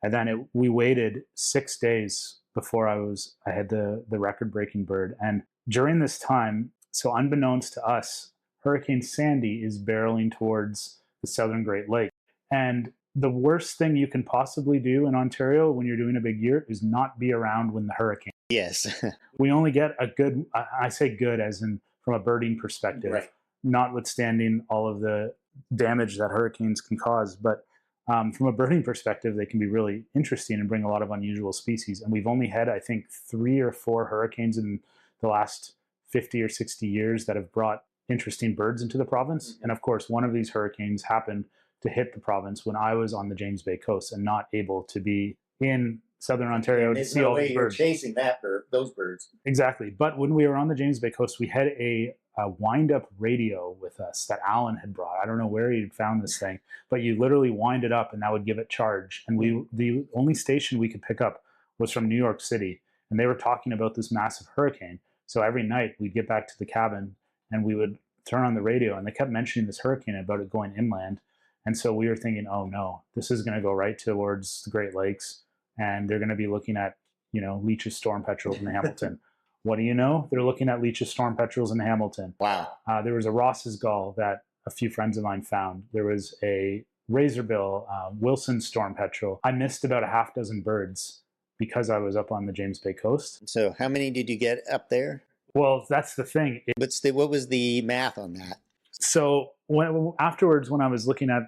And then we waited 6 days before I had the record-breaking bird. And during this time, so unbeknownst to us, Hurricane Sandy is barreling towards the southern Great Lakes. And the worst thing you can possibly do in Ontario when you're doing a big year is not be around when the hurricane. Yes. We only get a good, I say good as in from a birding perspective, right, notwithstanding all of the damage that hurricanes can cause. But from a birding perspective, they can be really interesting and bring a lot of unusual species. And we've only had, I think, 3 or 4 hurricanes in the last 50 or 60 years that have brought interesting birds into the province. And of course, one of these hurricanes happened to hit the province when I was on the James Bay coast and not able to be in southern Ontario to see all these birds. You're chasing those birds. Exactly. But when we were on the James Bay coast, we had a wind-up radio with us that Alan had brought. I don't know where he had found this thing, but you literally wind it up and that would give it charge. And the only station we could pick up was from New York City, and they were talking about this massive hurricane. So every night we'd get back to the cabin and we would turn on the radio, and they kept mentioning this hurricane about it going inland. And so we were thinking, oh no, this is going to go right towards the Great Lakes, and they're going to be looking at, Leach's storm petrels in Hamilton. What do you know? They're looking at Leach's storm petrels in Hamilton. Wow. There was a Ross's gull that a few friends of mine found. There was a razorbill Wilson storm petrel. I missed about a half dozen birds because I was up on the James Bay coast. So how many did you get up there? Well, that's the thing. What was the math on that? So afterwards, when I was looking at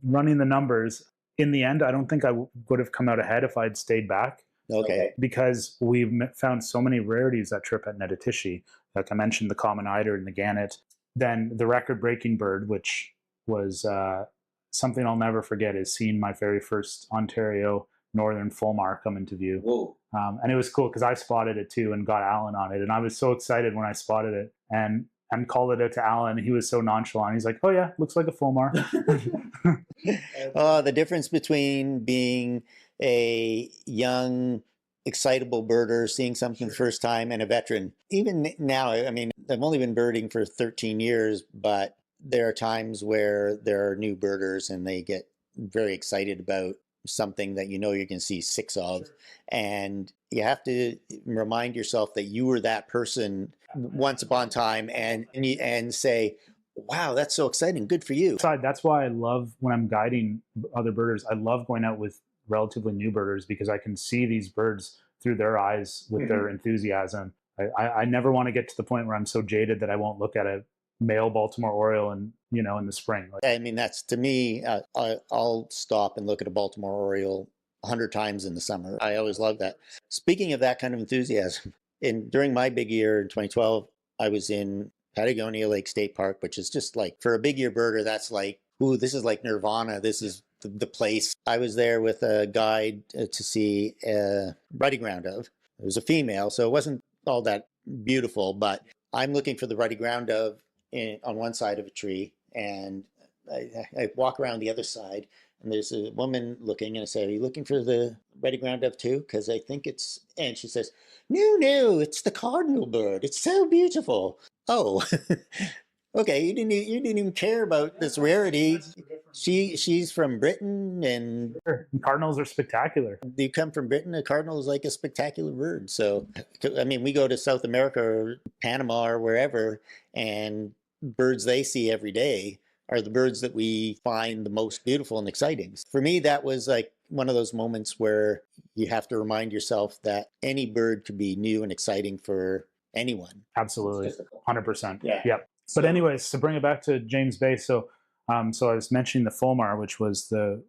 running the numbers, in the end, I don't think I would have come out ahead if I'd stayed back. Okay. Because we found so many rarities that trip at Netatishi. Like I mentioned, the common eider and the gannet. Then the record-breaking bird, which was something I'll never forget, is seeing my very first Ontario northern fulmar come into view. Whoa. And it was cool because I spotted it too and got Alan on it. And I was so excited when I spotted it and called it out to Alan. He was so nonchalant. He's like, oh yeah, looks like a fulmar. The difference between being a young, excitable birder, seeing something the first time, and a veteran. Even now, I mean, I've only been birding for 13 years, but there are times where there are new birders and they get very excited about something that you can see 6 of. Sure. And you have to remind yourself that you were that person once upon a time and say, wow, that's so exciting. Good for you. That's why I love when I'm guiding other birders. I love going out with relatively new birders because I can see these birds through their eyes with their enthusiasm. I never want to get to the point where I'm so jaded that I won't look at a male Baltimore Oriole in the spring. I mean, that's, to me, I'll stop and look at a Baltimore Oriole 100 times in the summer. I always love that. Speaking of that kind of enthusiasm, during my big year in 2012, I was in Patagonia Lake State Park, which is just like, for a big year birder, that's like, ooh, this is like nirvana. This is the place. I was there with a guide to see a ruddy ground dove. It was a female, so it wasn't all that beautiful, but I'm looking for the ruddy ground dove on one side of a tree, and I walk around the other side, and there's a woman looking, and I say, are you looking for the ruddy ground dove too? Because I think it's, and she says, no, it's the cardinal bird. It's so beautiful. Oh, okay, you didn't even care about this rarity. She's from Britain, and cardinals are spectacular. You come from Britain, a cardinal is like a spectacular bird. So, I mean, we go to South America or Panama or wherever, and birds they see every day are the birds that we find the most beautiful and exciting. For me, that was like one of those moments where you have to remind yourself that any bird could be new and exciting for anyone. Absolutely. 100%. Yeah. Yep. But anyways, to bring it back to James Bay, so I was mentioning the fulmar, which was the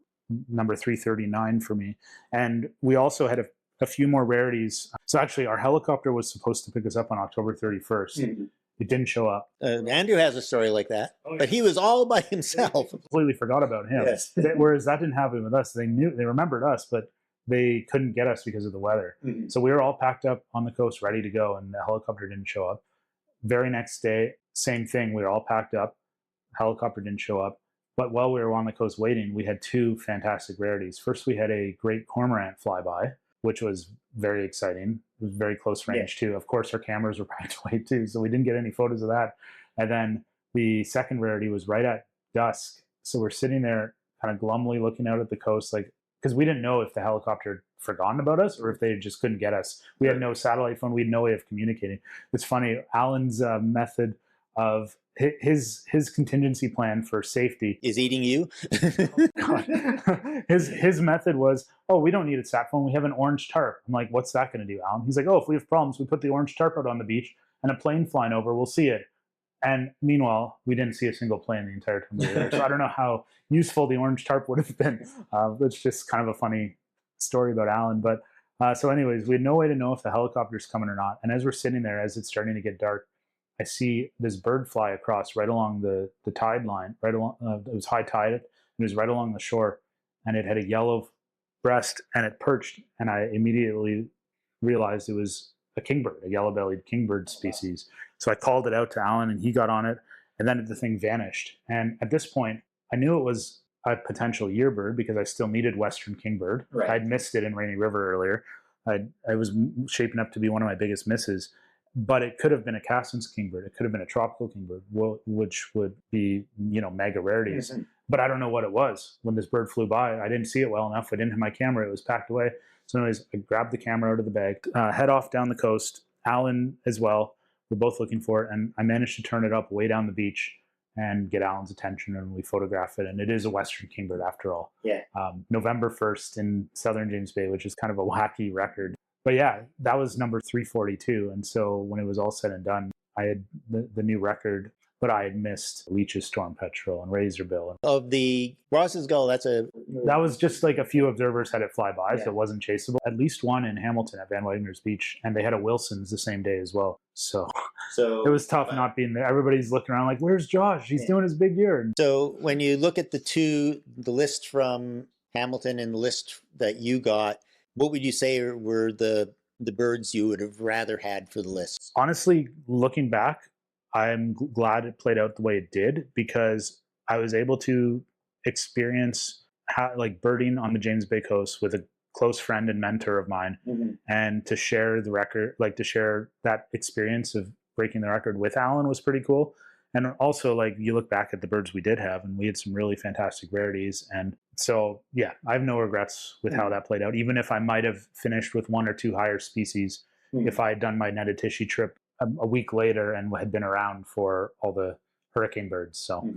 number 339 for me. And we also had a few more rarities. So actually, our helicopter was supposed to pick us up on October 31st. Mm-hmm. It didn't show up. Andrew has a story like that, but he was all by himself. Completely forgot about him. Yes. Whereas that didn't happen with us. They remembered us, but they couldn't get us because of the weather. Mm-hmm. So we were all packed up on the coast, ready to go, and the helicopter didn't show up. Very next day, same thing. We were all packed up. Helicopter didn't show up. But while we were on the coast waiting, we had two fantastic rarities. First, we had a great cormorant flyby, which was very exciting. It was very close range too. Of course, our cameras were packed away too, so we didn't get any photos of that. And then the second rarity was right at dusk. So we're sitting there kind of glumly looking out at the coast, like, because we didn't know if the helicopter had forgotten about us or if they just couldn't get us. We had no satellite phone. We had no way of communicating. It's funny, Alan's method of his contingency plan for safety is eating you. his method was, oh, we don't need a sat phone. We have an orange tarp. I'm like, what's that going to do, Alan? He's like, oh, if we have problems, we put the orange tarp out on the beach and a plane flying over, we'll see it. And meanwhile, we didn't see a single plane the entire time we were there. So I don't know how useful the orange tarp would have been. It's just kind of a funny story about Alan. But so anyways, we had no way to know if the helicopter's coming or not. And as we're sitting there, as it's starting to get dark, I see this bird fly across right along the tide line, right along, it was high tide, it was right along the shore, and it had a yellow breast, and it perched, and I immediately realized it was a kingbird, a yellow-bellied kingbird species. So I called it out to Alan, and he got on it, and then the thing vanished. And at this point, I knew it was a potential yearbird because I still needed western kingbird. Right. I'd missed it in Rainy River earlier. I was shaping up to be one of my biggest misses. But it could have been a Cassin's kingbird. It could have been a tropical kingbird, which would be, mega rarities. Mm-hmm. But I don't know what it was. When this bird flew by, I didn't see it well enough. I didn't have my camera. It was packed away. So anyways, I grabbed the camera out of the bag, head off down the coast. Alan as well. We're both looking for it. And I managed to turn it up way down the beach and get Alan's attention, and we photograph it. And it is a western kingbird after all. Yeah. November 1st in southern James Bay, which is kind of a wacky record. But yeah, that was number 342. And so when it was all said and done, I had the new record, but I had missed Leach's Storm Petrel and Razorbill. Of the Ross's Gull, that was just like a few observers had it fly by, so it wasn't chaseable. At least one in Hamilton at Van Wagner's Beach, and they had a Wilson's the same day as well. So it was tough not being there. Everybody's looking around like, where's Josh? He's doing his big year. So when you look at the list from Hamilton and the list that you got, what would you say were the birds you would have rather had for the list? Honestly, looking back, I'm glad it played out the way it did because I was able to experience birding on the James Bay coast with a close friend and mentor of mine, mm-hmm. and to share the record, to share that experience of breaking the record with Alan was pretty cool. And also, you look back at the birds we did have, and we had some really fantastic rarities. And so, yeah, I have no regrets with how that played out, even if I might have finished with one or two higher species if I had done my Netatishi trip a week later and had been around for all the hurricane birds. So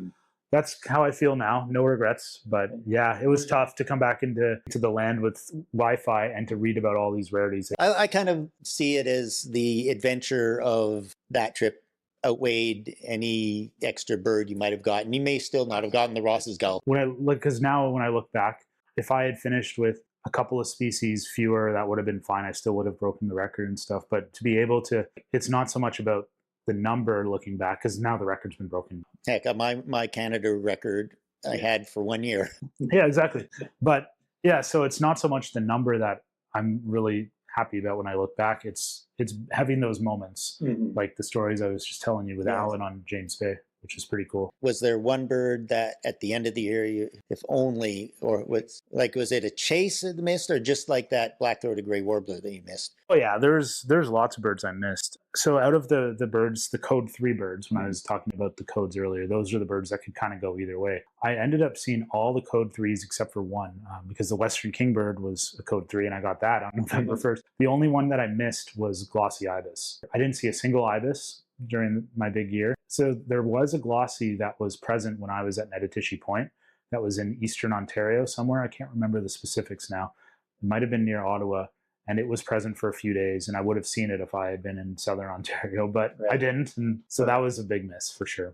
that's how I feel now. No regrets. But yeah, it was tough to come back into the land with Wi-Fi and to read about all these rarities. I kind of see it as the adventure of that trip outweighed any extra bird you might have gotten. You may still not have gotten the Ross's Gull. Because now when I look back, if I had finished with a couple of species fewer, that would have been fine. I still would have broken the record and stuff. But to be able to, it's not so much about the number looking back, because now the record's been broken. Heck, my Canada record I had for 1 year. Yeah, exactly. But yeah, so it's not so much the number that I'm really happy about when I look back. It's having those moments, like the stories I was just telling you with Alan on James Bay, which is pretty cool. Was there one bird that at the end of the year, was it a chase that you missed, or just like that black-throated gray warbler that you missed? Oh yeah, there's lots of birds I missed. So out of the birds, the code 3 birds, when I was talking about the codes earlier, those are the birds that could kind of go either way. I ended up seeing all the code 3s except for one, because the western kingbird was a code 3, and I got that on November 1st. The only one that I missed was glossy ibis. I didn't see a single ibis during my big year. So there was a glossy that was present when I was at Netatishi Point. That was in eastern Ontario somewhere. I can't remember the specifics now. It might have been near Ottawa, and it was present for a few days, and I would have seen it if I had been in southern Ontario, but I didn't. And so that was a big miss for sure.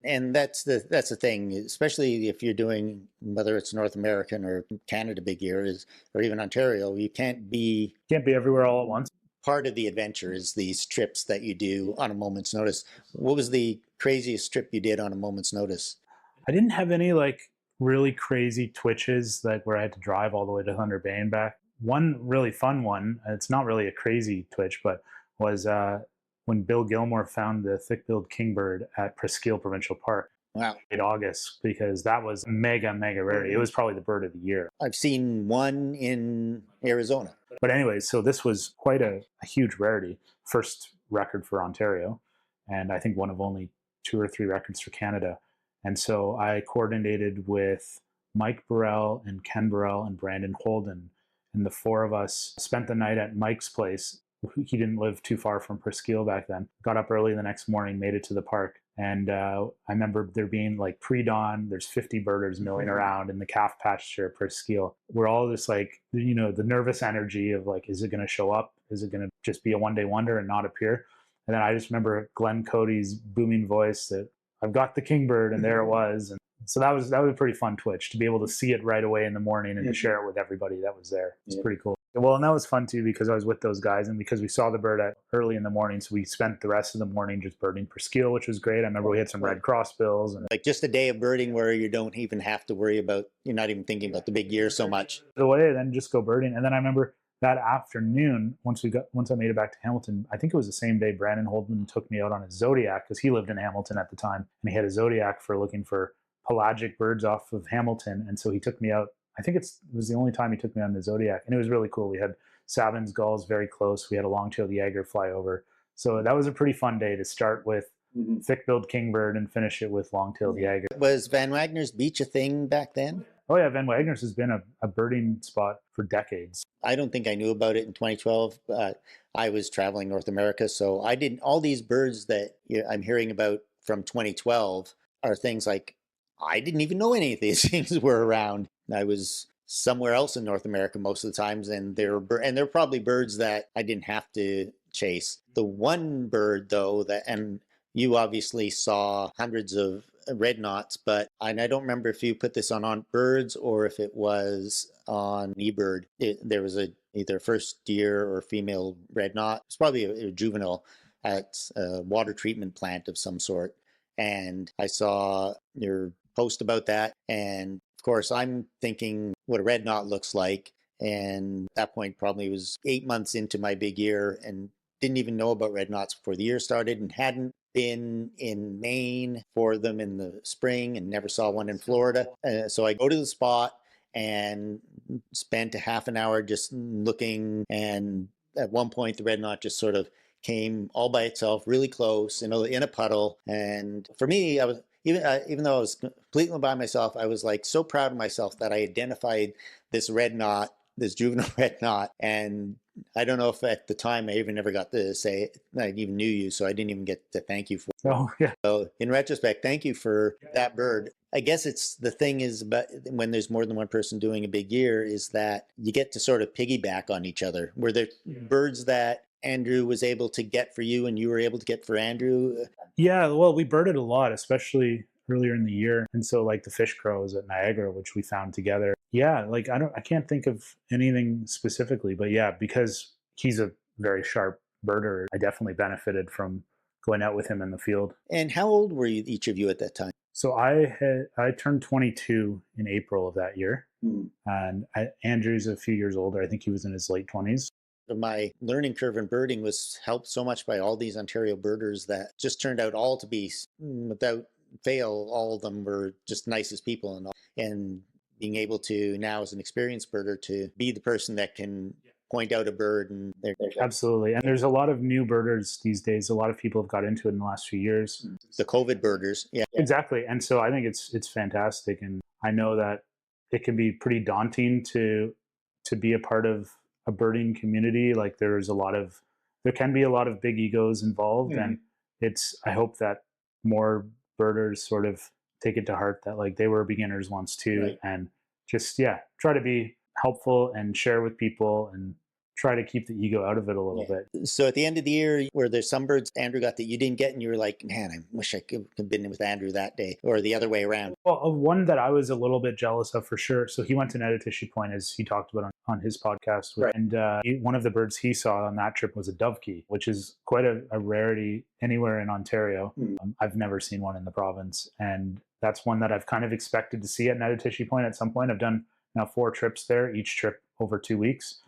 And that's the thing, especially if you're doing, whether it's North American or Canada big year is, or even Ontario, you can't be everywhere all at once. part of the adventure is these trips that you do on a moment's notice. What was the craziest trip you did on a moment's notice? I didn't have any like really crazy twitches like where I had to drive all the way to Thunder Bay and back. One really fun one, it's not really a crazy twitch, but was when Bill Gilmore found the thick-billed kingbird at Presqu'île Provincial Park. Wow. In August, because that was mega rarity. It was probably the bird of the year. I've seen one in Arizona. But anyways, so this was quite a huge rarity. First record for Ontario, and I think one of only 2 or 3 records for Canada. And so I coordinated with Mike Burrell and Ken Burrell and Brandon Holden. And the 4 of us spent the night at Mike's place. He didn't live too far from Presqu'île back then. Got up early the next morning, made it to the park. And I remember there being like pre-dawn, there's 50 birders milling around in the calf pasture at Presqu'île. We're all just like, you know, the nervous energy of like, is it going to show up? Is it going to just be a one-day wonder and not appear? And then I just remember Glenn Cody's booming voice that I've got the kingbird, and there it was. And so that was a pretty fun twitch to be able to see it right away in the morning and to share it with everybody that was there. It's pretty cool. Well, and that was fun too because I was with those guys and because we saw the bird early in the morning. So we spent the rest of the morning just birding Presqu'île, which was great. I remember we had some red crossbills. And like just a day of birding where you don't even have to worry about, you're not even thinking about the big year so much. Away, then just go birding. And then I remember that afternoon, once I made it back to Hamilton, I think it was the same day Brandon Holden took me out on his Zodiac because he lived in Hamilton at the time. And he had a Zodiac for looking for pelagic birds off of Hamilton. And so he took me out. I think it was the only time he took me on the Zodiac. And it was really cool. We had Savin's gulls very close. We had a long-tailed Jaeger fly over. So that was a pretty fun day to start with thick-billed kingbird and finish it with long-tailed Jaeger. Was Van Wagner's Beach a thing back then? Oh yeah, Van Wagner's has been a birding spot for decades. I don't think I knew about it in 2012. I was traveling North America, so I didn't. All these birds that I'm hearing about from 2012 are things like I didn't even know any of these things were around. I was somewhere else in North America most of the times, and they're probably birds that I didn't have to chase. The one bird though and you obviously saw hundreds of red knots, but I don't remember if you put this on birds or if it was on eBird. There was either first year or female red knot. It's probably a juvenile at a water treatment plant of some sort. And I saw your post about that. And of course, I'm thinking what a red knot looks like. And at that point, probably was 8 months into my big year and didn't even know about red knots before the year started and hadn't been in Maine for them in the spring and never saw one in Florida. So I go to the spot and spent a half an hour just looking. And at one point, the red knot just sort of came all by itself, really close, in a puddle. And for me, I was even though I was completely by myself, I was like so proud of myself that I identified this red knot, this juvenile red knot. And I don't know if at the time I even never got to say I even knew you, so I didn't even get to thank you for it. Oh, yeah. So in retrospect, thank you for that bird. I guess it's the thing is, but when there's more than one person doing a big year, is that you get to sort of piggyback on each other. Were there birds that Andrew was able to get for you and you were able to get for Andrew? Yeah, well, we birded a lot, especially earlier in the year. And so like the fish crows at Niagara, which we found together. Yeah, like I can't think of anything specifically, but yeah, because he's a very sharp birder, I definitely benefited from going out with him in the field. And how old were you, each of you, at that time? So I turned 22 in April of that year. And Andrew's a few years older. I think he was in his late 20s. My learning curve in birding was helped so much by all these Ontario birders that just turned out all to be, without fail, all of them were just nicest people. And being able to now, as an experienced birder, to be the person that can point out a bird. And absolutely. And there's a lot of new birders these days. A lot of people have got into it in the last few years. The COVID birders. Yeah, exactly. And so I think it's fantastic. And I know that it can be pretty daunting to be a part of a birding community. Like there can be a lot of big egos involved. And I hope that more birders sort of take it to heart that like they were beginners once too. Right. And just, try to be helpful and share with people and try to keep the ego out of it a little bit. So at the end of the year, were there some birds Andrew got that you didn't get, and you were like, man, I wish I could have been with Andrew that day, or the other way around? Well, one that I was a little bit jealous of for sure. So he went to Netatishi Point, as he talked about on his podcast. Right. And one of the birds he saw on that trip was a dovekey, which is quite a rarity anywhere in Ontario. I've never seen one in the province. And that's one that I've kind of expected to see at Netatishi Point at some point. I've done now 4 trips there, each trip over 2 weeks.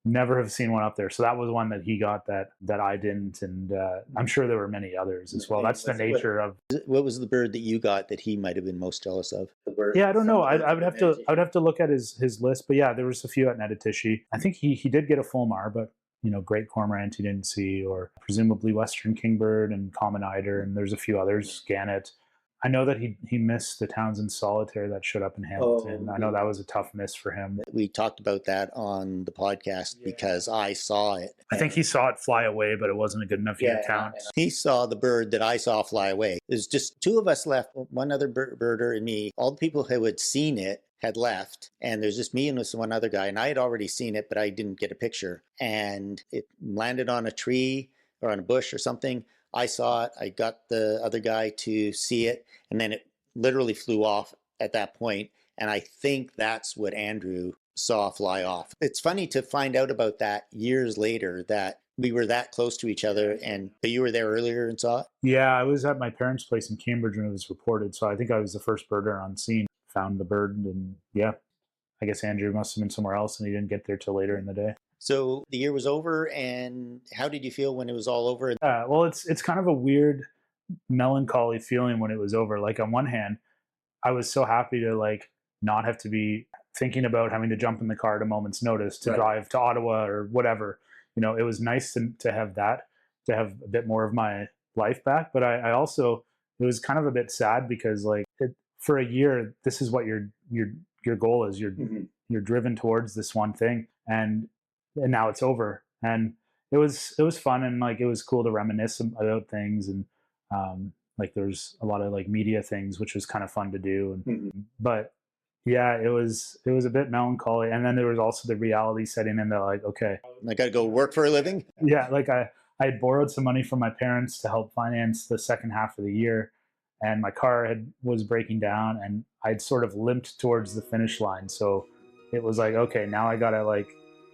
Never have seen one up there. So that was one that he got that I didn't. And I'm sure there were many others as well. That's the nature of. What was the bird that you got that he might have been most jealous of? Yeah, I don't know. I would have to look at his list. But yeah, there was a few at Netatishi. I think he did get a fulmar, but great cormorant he didn't see, or presumably western kingbird and common eider, and there's a few others, gannet. I know that he missed the Townsend solitaire that showed up in Hamilton. I know that was a tough miss for him. We talked about that on the podcast because I saw it. I think he saw it fly away, but it wasn't a good enough to count. He saw the bird that I saw fly away. There's just 2 of us left, one other birder and me. All the people who had seen it had left, and there's just me and this one other guy, and I had already seen it, but I didn't get a picture. And it landed on a tree or on a bush or something. I saw it. I got the other guy to see it, and then it literally flew off at that point. And I think that's what Andrew saw fly off. It's funny to find out about that years later, that we were that close to each other, but you were there earlier and saw it? Yeah, I was at my parents' place in Cambridge when it was reported. So I think I was the first birder on scene, found the bird, and yeah, I guess Andrew must have been somewhere else and he didn't get there till later in the day. So the year was over, and how did you feel when it was all over? Well, it's kind of a weird melancholy feeling when it was over. Like, on one hand, I was so happy to not have to be thinking about having to jump in the car at a moment's notice to drive to Ottawa or whatever. It was nice to have that, to have a bit more of my life back. But I also, it was kind of a bit sad because for a year, this is what your goal is. You're driven towards this one thing, and now it's over. And it was fun, and it was cool to reminisce about things, and there's a lot of media things, which was kind of fun to do. But yeah, it was a bit melancholy. And then there was also the reality setting in that okay, I got to go work for a living. Yeah, I had borrowed some money from my parents to help finance the second half of the year, and my car was breaking down, and I'd sort of limped towards the finish line. So it was okay, now I gotta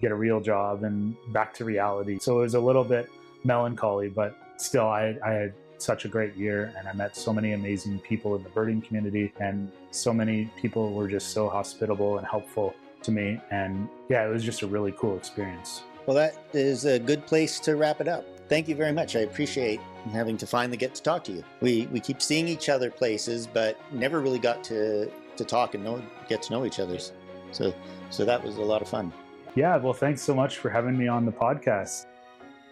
get a real job and back to reality. So it was a little bit melancholy, but still I had such a great year, and I met so many amazing people in the birding community, and so many people were just so hospitable and helpful to me. And yeah, it was just a really cool experience. Well, that is a good place to wrap it up. Thank you very much. I appreciate having to finally get to talk to you. We keep seeing each other places, but never really got to talk and get to know each other. So that was a lot of fun. Yeah, well, thanks so much for having me on the podcast.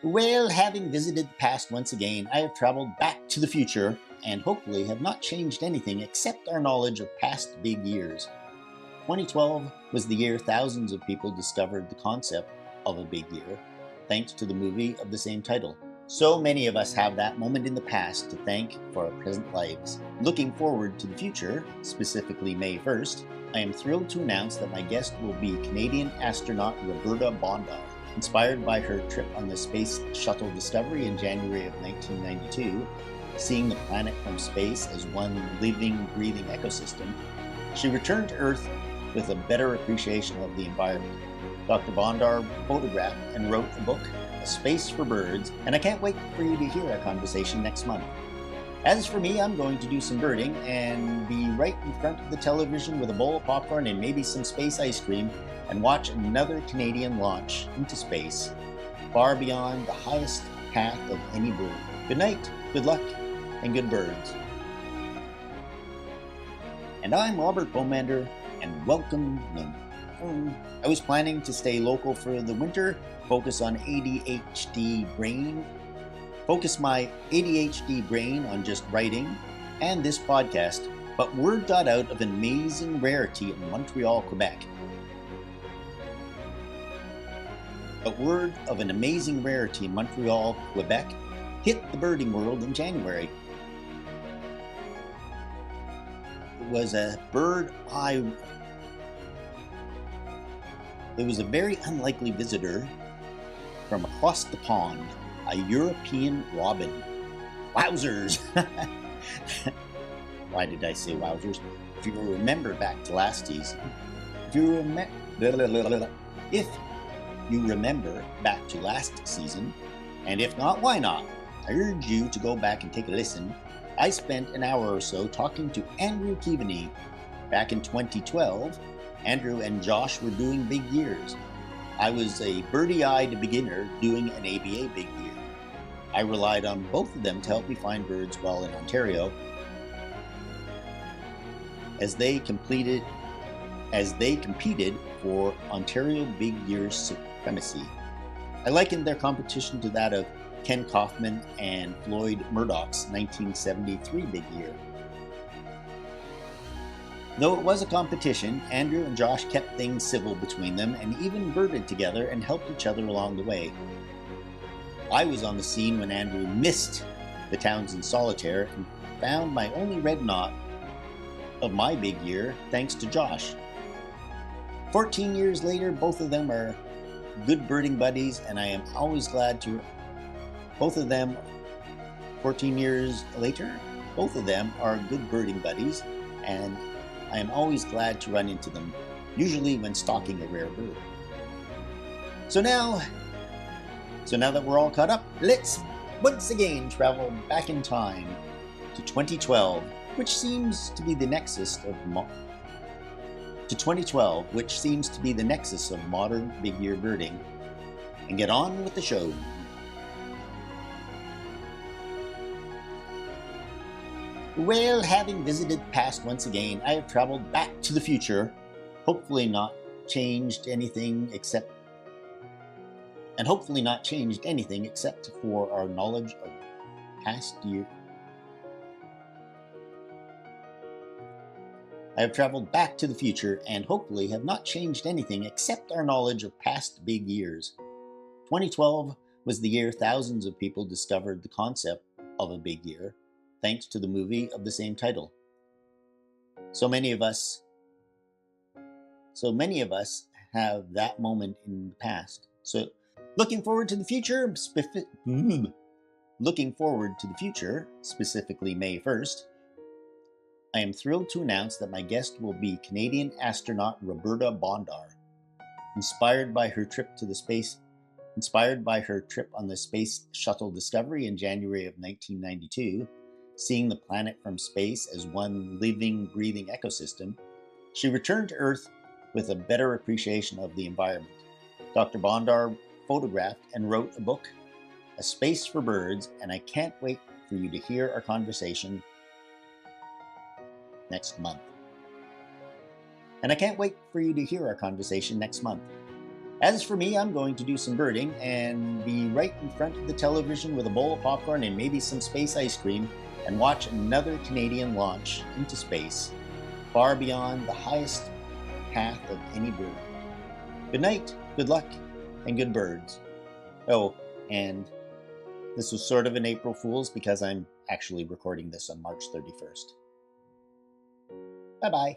Well, having visited the past once again, I have traveled back to the future and hopefully have not changed anything except our knowledge of past big years. 2012 was the year thousands of people discovered the concept of a big year, thanks to the movie of the same title. So many of us have that moment in the past to thank for our present lives. Looking forward to the future, specifically May 1st, I am thrilled to announce that my guest will be Canadian astronaut Robert Baumander. Inspired by her trip on the Space Shuttle Discovery in January of 1992, seeing the planet from space as one living, breathing ecosystem, she returned to Earth with a better appreciation of the environment. Dr. Baumander photographed and wrote the book, A Space for Birds, and I can't wait for you to hear our conversation next month. As for me, I'm going to do some birding and be right in front of the television with a bowl of popcorn and maybe some space ice cream and watch another Canadian launch into space, far beyond the highest path of any bird. Good night, good luck, and good birds. And I'm Robert Baumander, and welcome home. I was planning to stay local for the winter, focus my ADHD brain on just writing and this podcast, but word got out of an amazing rarity in Montreal, Quebec. Hit the birding world in January. It was a very unlikely visitor from across the pond, a European Robin Wowzers. Why did I say wowzers? If you remember back to last season, if you remember back to last season, and if not, why not? I urge you to go back and take a listen. I spent an hour or so talking to Andrew Keaveney. Back in 2012, Andrew and Josh were doing big years. I was a birdie-eyed beginner doing an ABA big year. I relied on both of them to help me find birds while in Ontario as they competed for Ontario Big Year's supremacy. I likened their competition to that of Ken Kaufman and Floyd Murdoch's 1973 Big Year. Though it was a competition, Andrew and Josh kept things civil between them and even birded together and helped each other along the way. I was on the scene when Andrew missed the Townsend Solitaire and found my only red knot of my big year thanks to Josh. 14 years later, both of them are good birding buddies, and I am always glad to... Both of them, 14 years later, both of them are good birding buddies, and I am always glad to run into them, usually when stalking a rare bird. So now that we're all caught up, let's once again travel back in time to 2012, which seems to be the nexus of modern big year birding, and get on with the show. Well, having visited the past once again, I have traveled back to the future, hopefully not changed anything except for our knowledge of past year. I have traveled back to the future and hopefully have not changed anything except our knowledge of past big years. 2012 was the year thousands of people discovered the concept of a big year, thanks to the movie of the same title. So many of us have that moment in the past. So looking forward to the future, specifically May 1st, I am thrilled to announce that my guest will be Canadian astronaut Robert Baumander. Inspired by her trip on the Space Shuttle Discovery in January of 1992, seeing the planet from space as one living, breathing ecosystem, she returned to Earth with a better appreciation of the environment. Dr. Baumander photographed and wrote a book, A Space for Birds, and I can't wait for you to hear our conversation next month. As for me, I'm going to do some birding and be right in front of the television with a bowl of popcorn and maybe some space ice cream and watch another Canadian launch into space, far beyond the highest path of any bird. Good night, good luck, and good birds. Oh, and this was sort of an April Fool's because I'm actually recording this on March 31st. Bye-bye.